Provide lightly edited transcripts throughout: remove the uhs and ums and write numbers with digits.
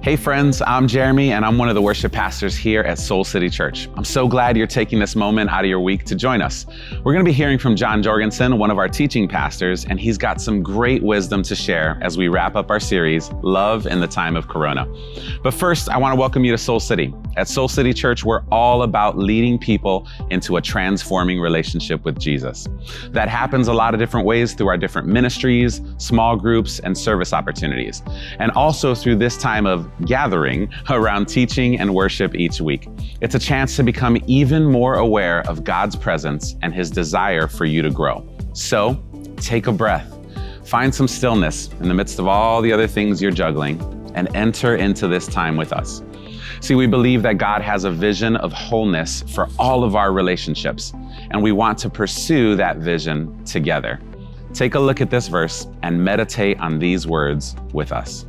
Hey friends, I'm Jeremy and I'm one of the worship pastors here at Soul City Church. I'm so glad you're taking this moment out of your week to join us. We're going to be hearing from Jon Jorgenson, one of our teaching pastors, and he's got some great wisdom to share as we wrap up our series, Love in the Time of Corona. But first, I want to welcome you to Soul City. At Soul City Church, we're all about leading people into a transforming relationship with Jesus. That happens a lot of different ways through our different ministries, small groups, and service opportunities, and also through this time of gathering around teaching and worship each week. It's a chance to become even more aware of God's presence and His desire for you to grow. So take a breath, find some stillness in the midst of all the other things you're juggling, and enter into this time with us. See, we believe that God has a vision of wholeness for all of our relationships, and we want to pursue that vision together. Take a look at this verse and meditate on these words with us.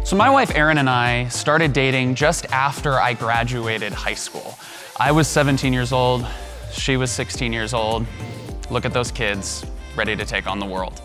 So my wife Erin and I started dating just after I graduated high school. I was 17 years old, she was 16 years old. Look at those kids, ready to take on the world.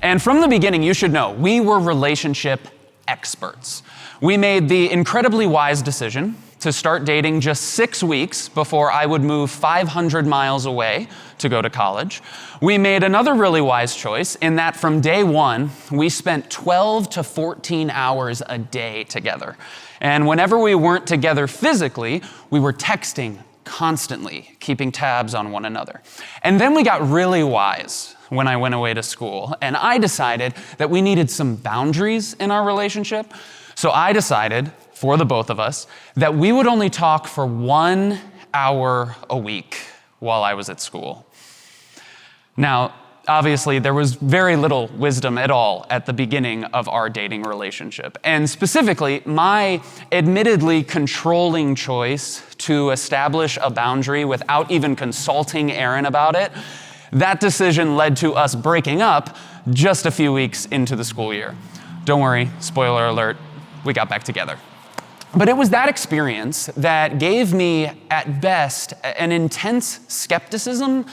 And from the beginning, you should know, we were relationship experts. We made the incredibly wise decision to start dating just 6 weeks before I would move 500 miles away to go to college. We made another really wise choice in that from day one, we spent 12 to 14 hours a day together. And whenever we weren't together physically, we were texting constantly, keeping tabs on one another. And then we got really wise when I went away to school, and I decided that we needed some boundaries in our relationship. So I decided, for the both of us, that we would only talk for 1 hour a week while I was at school. Now, obviously, there was very little wisdom at all at the beginning of our dating relationship. And specifically, my admittedly controlling choice to establish a boundary without even consulting Erin about it, that decision led to us breaking up just a few weeks into the school year. Don't worry, spoiler alert, we got back together. But it was that experience that gave me, at best, an intense skepticism,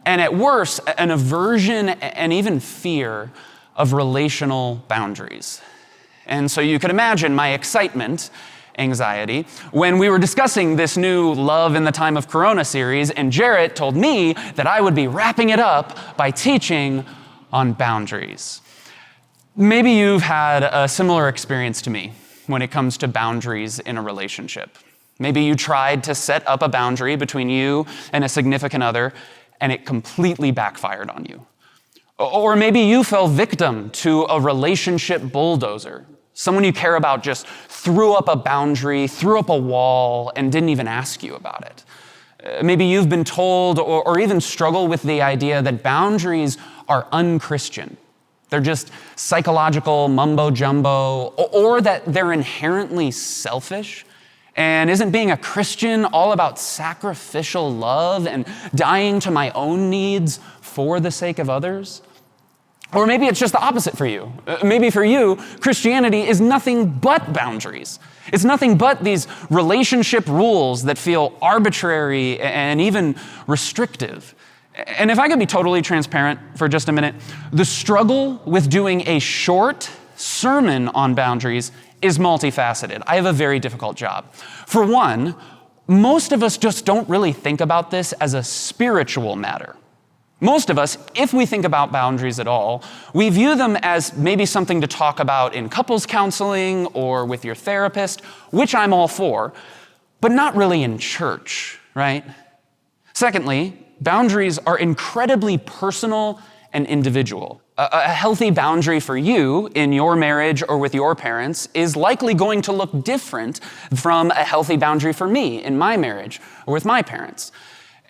and at worst, an aversion and even fear of relational boundaries. And so you could imagine my excitement, anxiety, when we were discussing this new Love in the Time of Corona series, and Jarrett told me that I would be wrapping it up by teaching on boundaries. Maybe you've had a similar experience to me when it comes to boundaries in a relationship. Maybe you tried to set up a boundary between you and a significant other, and it completely backfired on you. Or maybe you fell victim to a relationship bulldozer. Someone you care about just threw up a boundary, threw up a wall, and didn't even ask you about it. Maybe you've been told or even struggle with the idea that boundaries are unchristian. They're just psychological mumbo jumbo, or that they're inherently selfish. And isn't being a Christian all about sacrificial love and dying to my own needs for the sake of others? Or maybe it's just the opposite for you. Maybe for you, Christianity is nothing but boundaries. It's nothing but these relationship rules that feel arbitrary and even restrictive. And if I could be totally transparent for just a minute, the struggle with doing a short sermon on boundaries is multifaceted. I have a very difficult job. For one, most of us just don't really think about this as a spiritual matter. Most of us, if we think about boundaries at all, we view them as maybe something to talk about in couples counseling or with your therapist, which I'm all for, but not really in church, right? Secondly, boundaries are incredibly personal and individual. A healthy boundary for you in your marriage or with your parents is likely going to look different from a healthy boundary for me in my marriage or with my parents.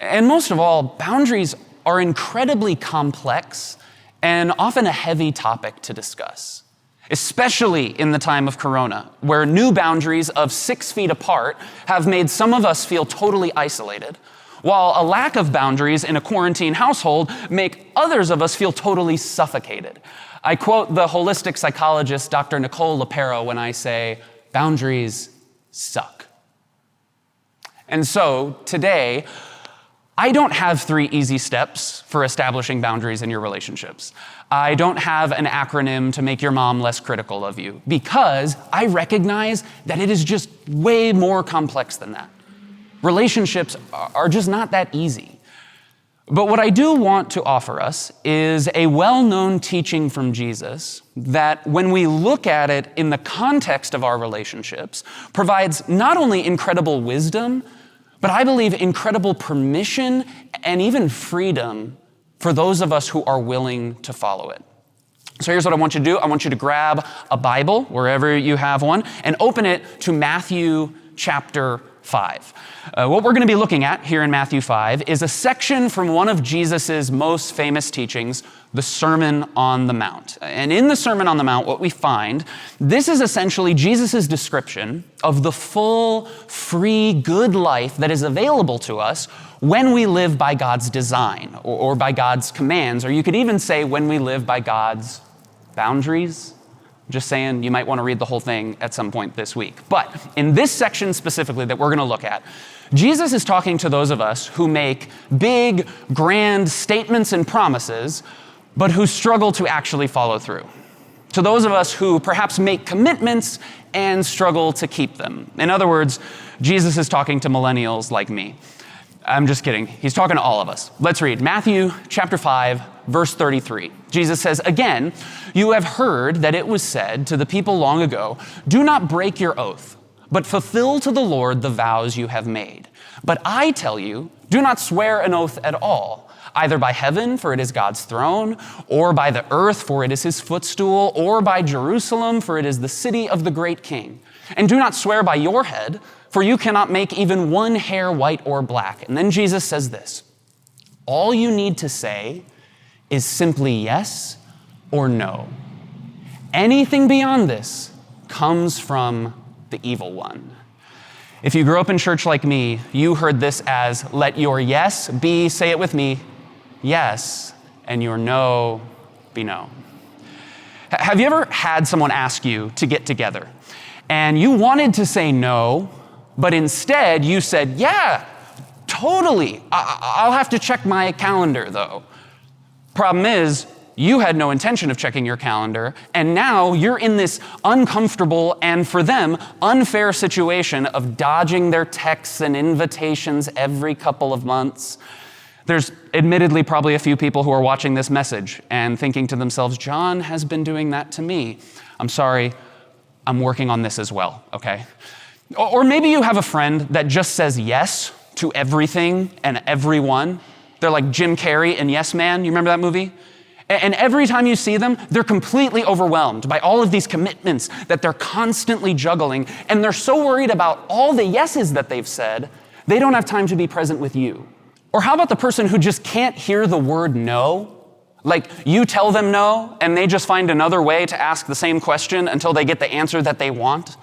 And most of all, boundaries are incredibly complex and often a heavy topic to discuss, especially in the time of Corona, where new boundaries of 6 feet apart have made some of us feel totally isolated, while a lack of boundaries in a quarantine household make others of us feel totally suffocated. I quote the holistic psychologist, Dr. Nicole LePero, when I say, boundaries suck. And so today, I don't have 3 easy steps for establishing boundaries in your relationships. I don't have an acronym to make your mom less critical of you, because I recognize that it is just way more complex than that. Relationships are just not that easy. But what I do want to offer us is a well-known teaching from Jesus that, when we look at it in the context of our relationships, provides not only incredible wisdom, but I believe incredible permission and even freedom for those of us who are willing to follow it. So here's what I want you to do. I want you to grab a Bible, wherever you have one, and open it to Matthew chapter 5. What we're going to be looking at here in Matthew 5 is a section from one of Jesus's most famous teachings, the Sermon on the Mount. And in the Sermon on the Mount, what we find, this is essentially Jesus's description of the full, free, good life that is available to us when we live by God's design or by God's commands, or you could even say when we live by God's boundaries. Just saying, you might want to read the whole thing at some point this week. But in this section specifically that we're going to look at, Jesus is talking to those of us who make big, grand statements and promises, but who struggle to actually follow through. To those of us who perhaps make commitments and struggle to keep them. In other words, Jesus is talking to millennials like me. I'm just kidding. He's talking to all of us. Let's read Matthew chapter 5, verse 33. Jesus says, "Again, you have heard that it was said to the people long ago, 'Do not break your oath, but fulfill to the Lord the vows you have made.' But I tell you, do not swear an oath at all, either by heaven, for it is God's throne, or by the earth, for it is his footstool, or by Jerusalem, for it is the city of the great king. And do not swear by your head, for you cannot make even one hair white or black." And then Jesus says this, "All you need to say is simply yes or no. Anything beyond this comes from the evil one." If you grew up in church like me, you heard this as, let your yes be, say it with me, yes, and your no be no. Have you ever had someone ask you to get together and you wanted to say no, but instead you said, yeah, totally. I'll have to check my calendar though. Problem is, you had no intention of checking your calendar, and now you're in this uncomfortable and, for them, unfair situation of dodging their texts and invitations every couple of months. There's admittedly probably a few people who are watching this message and thinking to themselves, John has been doing that to me. I'm sorry, I'm working on this as well, okay? Or maybe you have a friend that just says yes to everything and everyone. They're like Jim Carrey in Yes Man. You remember that movie? And every time you see them, they're completely overwhelmed by all of these commitments that they're constantly juggling. And they're so worried about all the yeses that they've said, they don't have time to be present with you. Or how about the person who just can't hear the word no? Like you tell them no, and they just find another way to ask the same question until they get the answer that they want.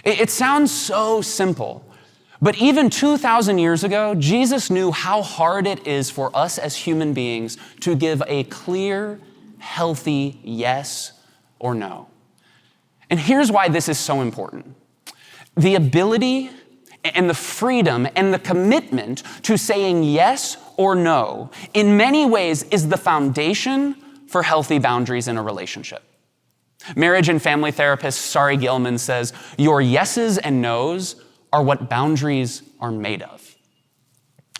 It sounds so simple. But even 2,000 years ago, Jesus knew how hard it is for us as human beings to give a clear, healthy yes or no. And here's why this is so important. The ability and the freedom and the commitment to saying yes or no in many ways is the foundation for healthy boundaries in a relationship. Marriage and family therapist Sari Gilman says, your yeses and nos are what boundaries are made of.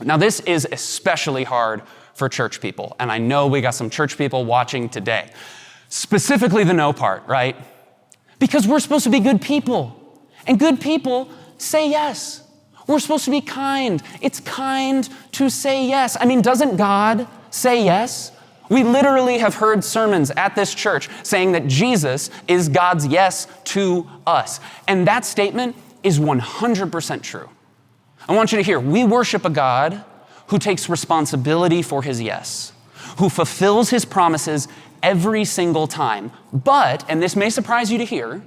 Now, this is especially hard for church people, and I know we got some church people watching today. Specifically the no part, right? Because we're supposed to be good people, and good people say yes. We're supposed to be kind. It's kind to say yes. I mean, doesn't God say yes? We literally have heard sermons at this church saying that Jesus is God's yes to us. And that statement is 100% true. I want you to hear, we worship a God who takes responsibility for his yes, who fulfills his promises every single time. But, and this may surprise you to hear,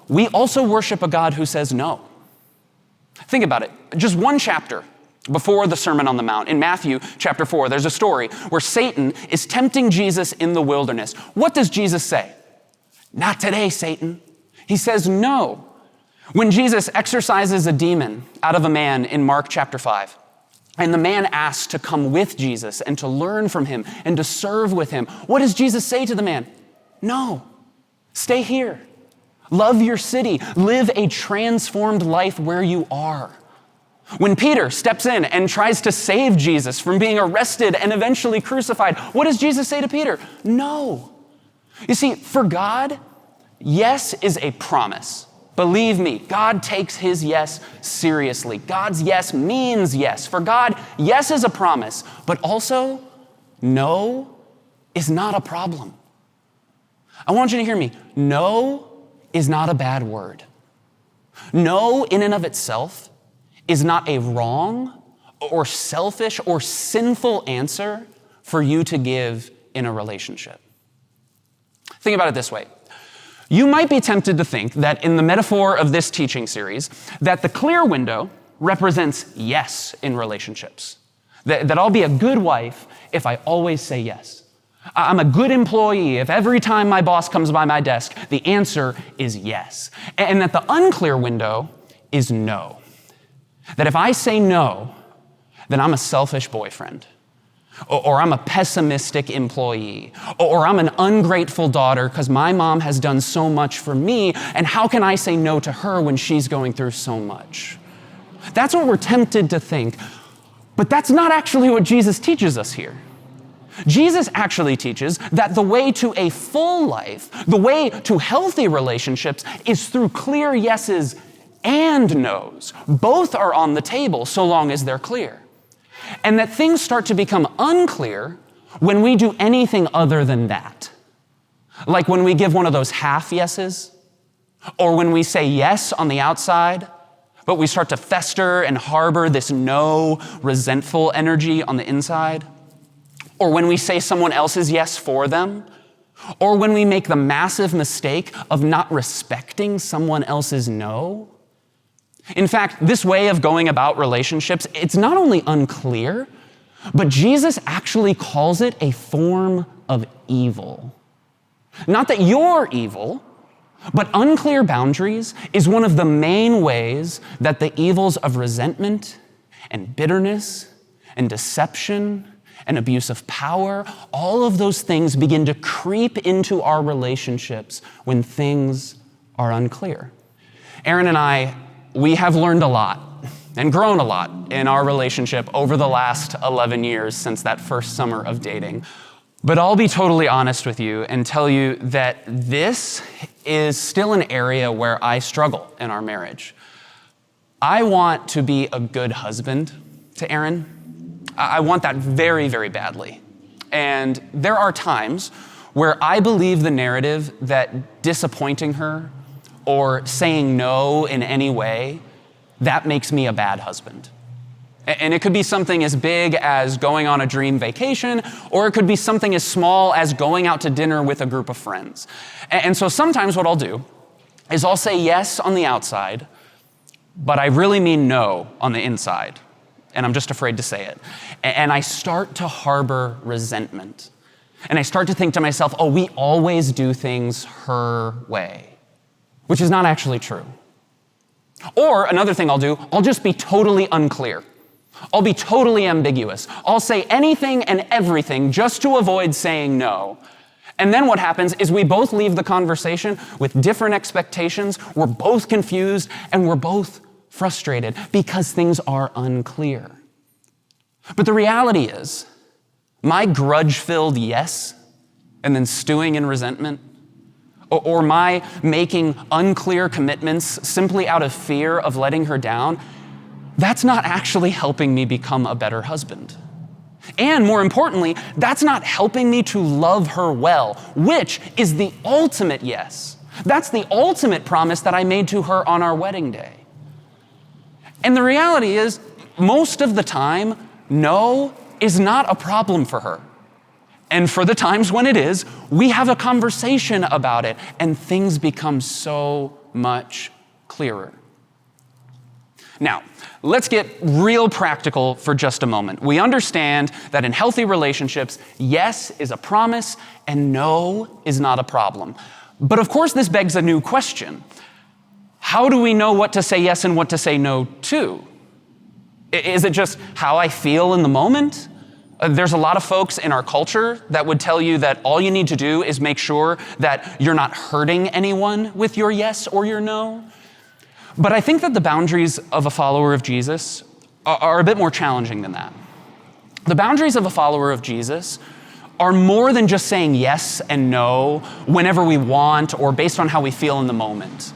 we also worship a God who says no. Think about it. Just one chapter before the Sermon on the Mount, in Matthew chapter 4, there's a story where Satan is tempting Jesus in the wilderness. What does Jesus say? Not today, Satan. He says no. When Jesus exorcises a demon out of a man in Mark chapter 5, and the man asks to come with Jesus and to learn from him and to serve with him, what does Jesus say to the man? No, stay here. Love your city. Live a transformed life where you are. When Peter steps in and tries to save Jesus from being arrested and eventually crucified, what does Jesus say to Peter? No. You see, for God, yes is a promise. Believe me, God takes his yes seriously. God's yes means yes. For God, yes is a promise, but also no is not a problem. I want you to hear me. No is not a bad word. No in and of itself is not a wrong or selfish or sinful answer for you to give in a relationship. Think about it this way. You might be tempted to think that in the metaphor of this teaching series, that the clear window represents yes in relationships. That I'll be a good wife if I always say yes. I'm a good employee if every time my boss comes by my desk, the answer is yes. And that the unclear window is no. That if I say no, then I'm a selfish boyfriend, or I'm a pessimistic employee, or I'm an ungrateful daughter because my mom has done so much for me, and how can I say no to her when she's going through so much? That's what we're tempted to think, but that's not actually what Jesus teaches us here. Jesus actually teaches that the way to a full life, the way to healthy relationships, is through clear yeses and no's. Both are on the table so long as they're clear. And that things start to become unclear when we do anything other than that. Like when we give one of those half yeses, or when we say yes on the outside, but we start to fester and harbor this no resentful energy on the inside. Or when we say someone else's yes for them, or when we make the massive mistake of not respecting someone else's no. In fact, this way of going about relationships, it's not only unclear, but Jesus actually calls it a form of evil. Not that you're evil, but unclear boundaries is one of the main ways that the evils of resentment and bitterness and deception and abuse of power, all of those things begin to creep into our relationships when things are unclear. Aaron and I, we have learned a lot and grown a lot in our relationship over the last 11 years since that first summer of dating. But I'll be totally honest with you and tell you that this is still an area where I struggle in our marriage. I want to be a good husband to Aaron. I want that very, very badly. And there are times where I believe the narrative that disappointing her or saying no in any way, that makes me a bad husband. And it could be something as big as going on a dream vacation, or it could be something as small as going out to dinner with a group of friends. And so sometimes what I'll do is I'll say yes on the outside, but I really mean no on the inside. And I'm just afraid to say it. And I start to harbor resentment. And I start to think to myself, oh, we always do things her way. Which is not actually true. Or another thing I'll do, I'll just be totally unclear. I'll be totally ambiguous. I'll say anything and everything just to avoid saying no. And then what happens is we both leave the conversation with different expectations, we're both confused, and we're both frustrated because things are unclear. But the reality is, my grudge-filled yes, and then stewing in resentment, or my making unclear commitments simply out of fear of letting her down, that's not actually helping me become a better husband. And more importantly, that's not helping me to love her well, which is the ultimate yes. That's the ultimate promise that I made to her on our wedding day. And the reality is, most of the time, no is not a problem for her. And for the times when it is, we have a conversation about it, and things become so much clearer. Now, let's get real practical for just a moment. We understand that in healthy relationships, yes is a promise and no is not a problem. But of course, this begs a new question. How do we know what to say yes and what to say no to? Is it just how I feel in the moment? There's a lot of folks in our culture that would tell you that all you need to do is make sure that you're not hurting anyone with your yes or your no. But I think that the boundaries of a follower of Jesus are a bit more challenging than that. The boundaries of a follower of Jesus are more than just saying yes and no whenever we want or based on how we feel in the moment.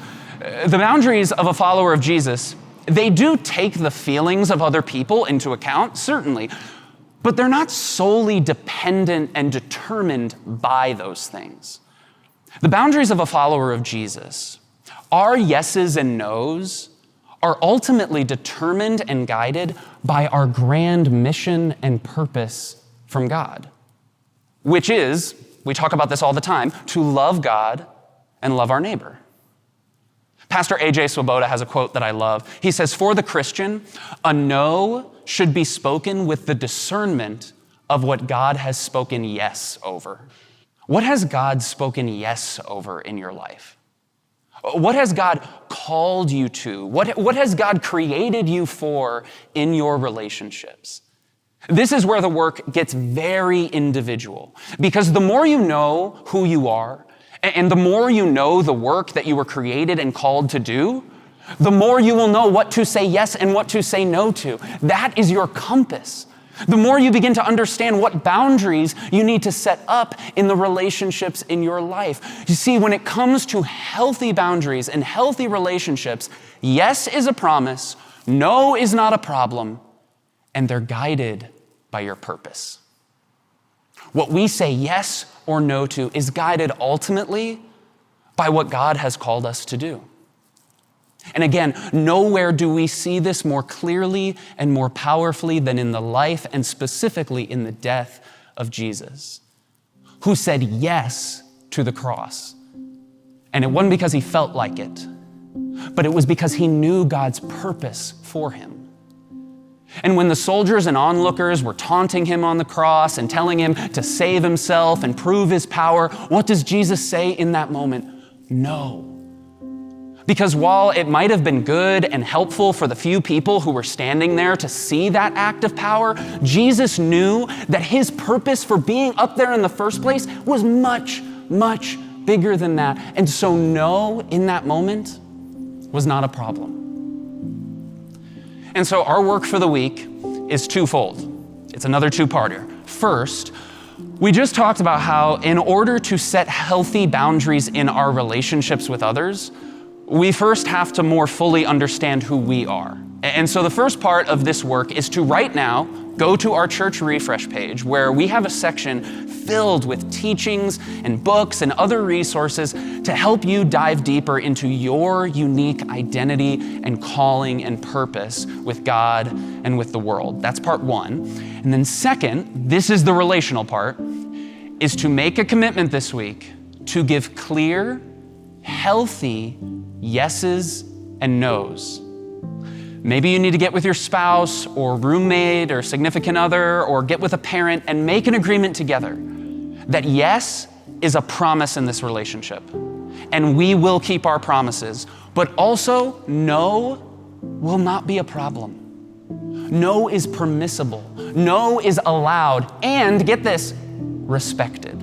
The boundaries of a follower of Jesus, they do take the feelings of other people into account, certainly, but they're not solely dependent and determined by those things. The boundaries of a follower of Jesus, our yeses and nos, are ultimately determined and guided by our grand mission and purpose from God, which is, we talk about this all the time, to love God and love our neighbor. Pastor A.J. Swoboda has a quote that I love. He says, "For the Christian, a no should be spoken with the discernment of what God has spoken yes over." What has God spoken yes over in your life? What has God called you to? What has God created you for in your relationships? This is where the work gets very individual, because the more you know who you are, and the more you know the work that you were created and called to do, the more you will know what to say yes and what to say no to. That is your compass. The more you begin to understand what boundaries you need to set up in the relationships in your life. You see, when it comes to healthy boundaries and healthy relationships, yes is a promise, no is not a problem, and they're guided by your purpose. What we say yes or no to is guided ultimately by what God has called us to do. And again, nowhere do we see this more clearly and more powerfully than in the life and specifically in the death of Jesus, who said yes to the cross. And it wasn't because he felt like it, but it was because he knew God's purpose for him. And when the soldiers and onlookers were taunting him on the cross and telling him to save himself and prove his power, what does Jesus say in that moment? No. Because while it might have been good and helpful for the few people who were standing there to see that act of power, Jesus knew that his purpose for being up there in the first place was much, much bigger than that. And so no, in that moment, was not a problem. And so our work for the week is twofold. It's another two-parter. First, we just talked about how in order to set healthy boundaries in our relationships with others, we first have to more fully understand who we are. And so the first part of this work is to right now go to our church refresh page where we have a section filled with teachings and books and other resources to help you dive deeper into your unique identity and calling and purpose with God and with the world. That's part one. And then second, this is the relational part, is to make a commitment this week to give clear, healthy yeses and nos. Maybe you need to get with your spouse or roommate or significant other or get with a parent and make an agreement together that yes is a promise in this relationship and we will keep our promises, but also no will not be a problem. No is permissible. No is allowed, and get this, respected.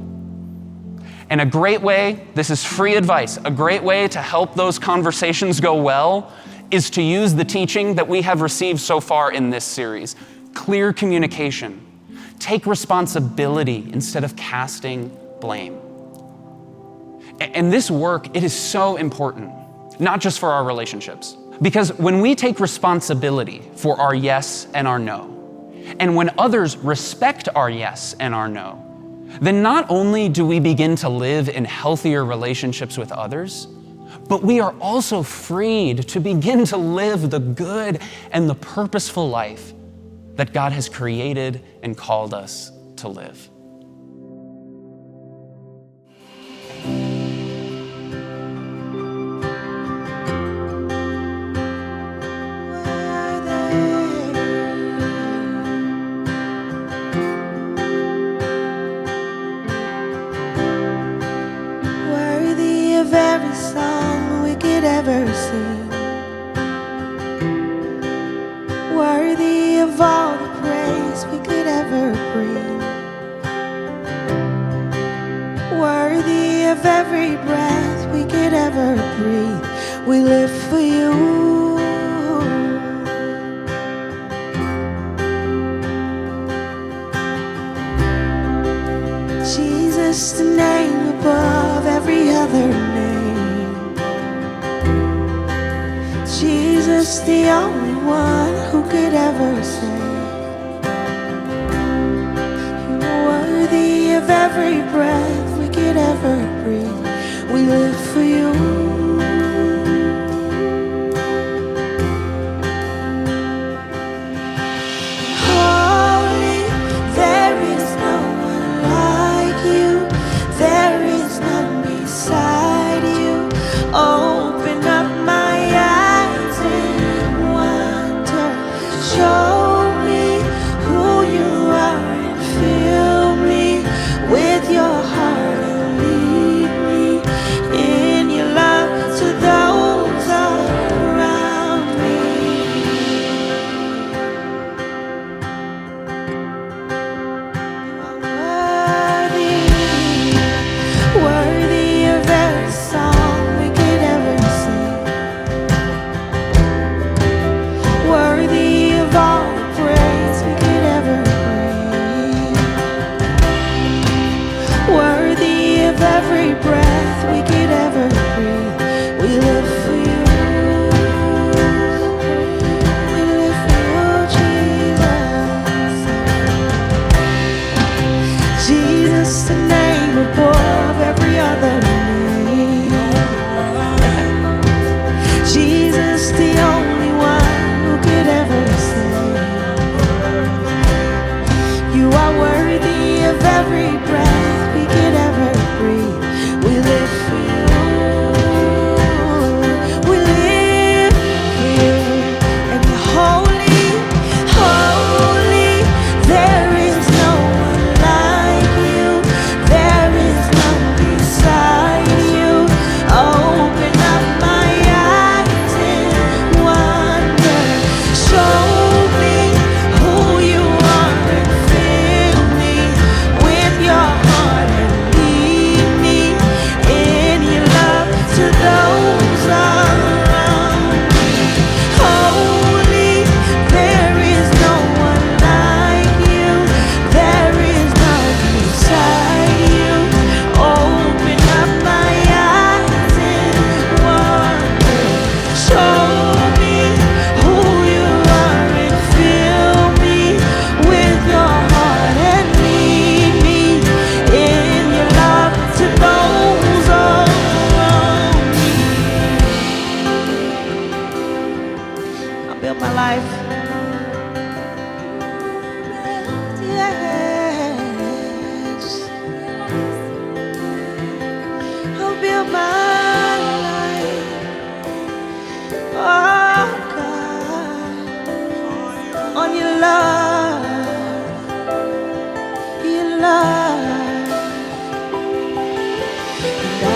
And a great way, this is free advice, a great way to help those conversations go well is to use the teaching that we have received so far in this series. Clear communication. Take responsibility instead of casting blame. And this work, it is so important, not just for our relationships. Because when we take responsibility for our yes and our no, and when others respect our yes and our no, then not only do we begin to live in healthier relationships with others, but we are also freed to begin to live the good and the purposeful life that God has created and called us to live. Worthy of every song we could ever sing, worthy of all the praise we could ever bring, worthy of every breath we could ever breathe. We live for you. Jesus, the name above every other name. Jesus, the only one who could ever save. You're worthy of every breath we could ever breathe. We live for you. Open up my eyes in wonder. Show me who you are and fill me with your heart and lead me in your love to those around me. You are worthy, worthy of every song every breath we could ever breathe. We live for you. We live for you, Jesus. Jesus, the name above every other name. Jesus, the only one who could ever save. You are worthy of every breath we could ever breathe. We live for you. We live for you. And you're holy, holy. There is no one like you. There is none beside you. Open up my eyes in wonder. Show me who you are and fill me with your heart and lead me in your love to those around me. Holy, there is no one like you. There is none beside you. Open up my eyes in wonder. Show me who you are and fill me with your heart and lead me in your love to those around me. I'll build my life. Yes. I'll build my life. Oh God, on your love, your love. And I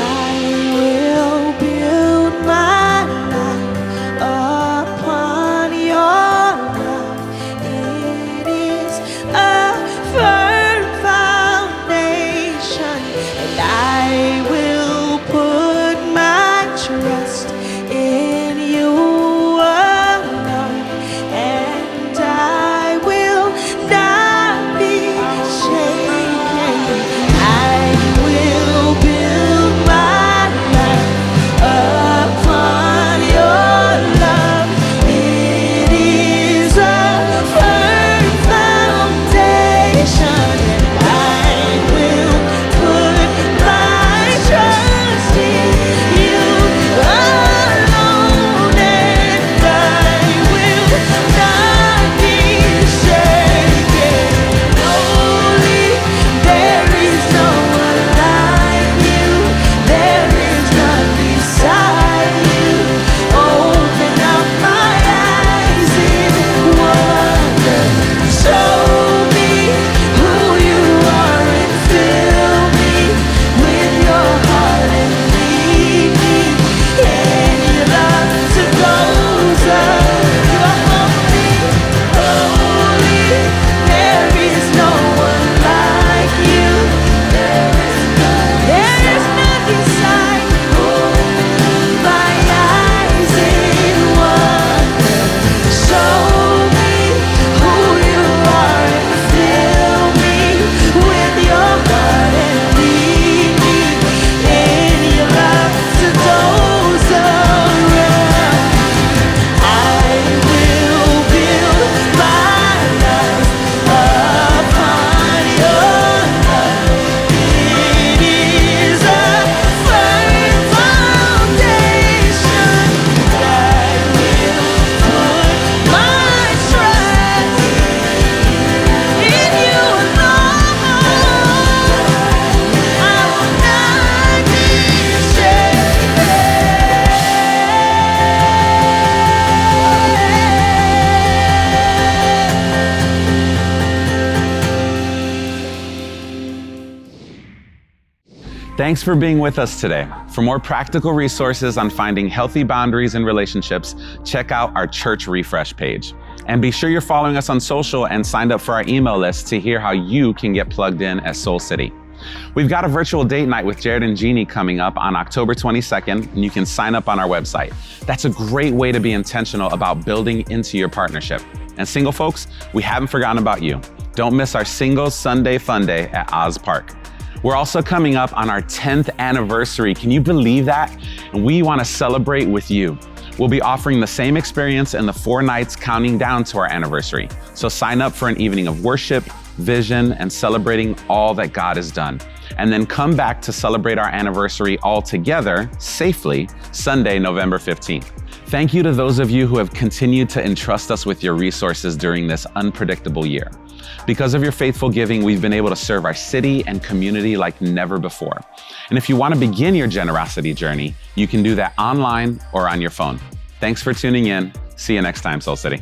will build my life upon your love. It is a firm foundation, and I will put my trust in you alone, and I will Thanks for being with us today. For more practical resources on finding healthy boundaries in relationships, check out our Church Refresh page. And be sure you're following us on social and signed up for our email list to hear how you can get plugged in at Soul City. We've got a virtual date night with Jared and Jeannie coming up on October 22nd, and you can sign up on our website. That's a great way to be intentional about building into your partnership. And single folks, we haven't forgotten about you. Don't miss our Singles Sunday Fun Day at Oz Park. We're also coming up on our 10th anniversary. Can you believe that? And we want to celebrate with you. We'll be offering the same experience in the 4 nights counting down to our anniversary. So sign up for an evening of worship, vision, and celebrating all that God has done. And then come back to celebrate our anniversary all together safely Sunday, November 15th. Thank you to those of you who have continued to entrust us with your resources during this unpredictable year. Because of your faithful giving, we've been able to serve our city and community like never before. And if you want to begin your generosity journey, you can do that online or on your phone. Thanks for tuning in. See you next time, Soul City.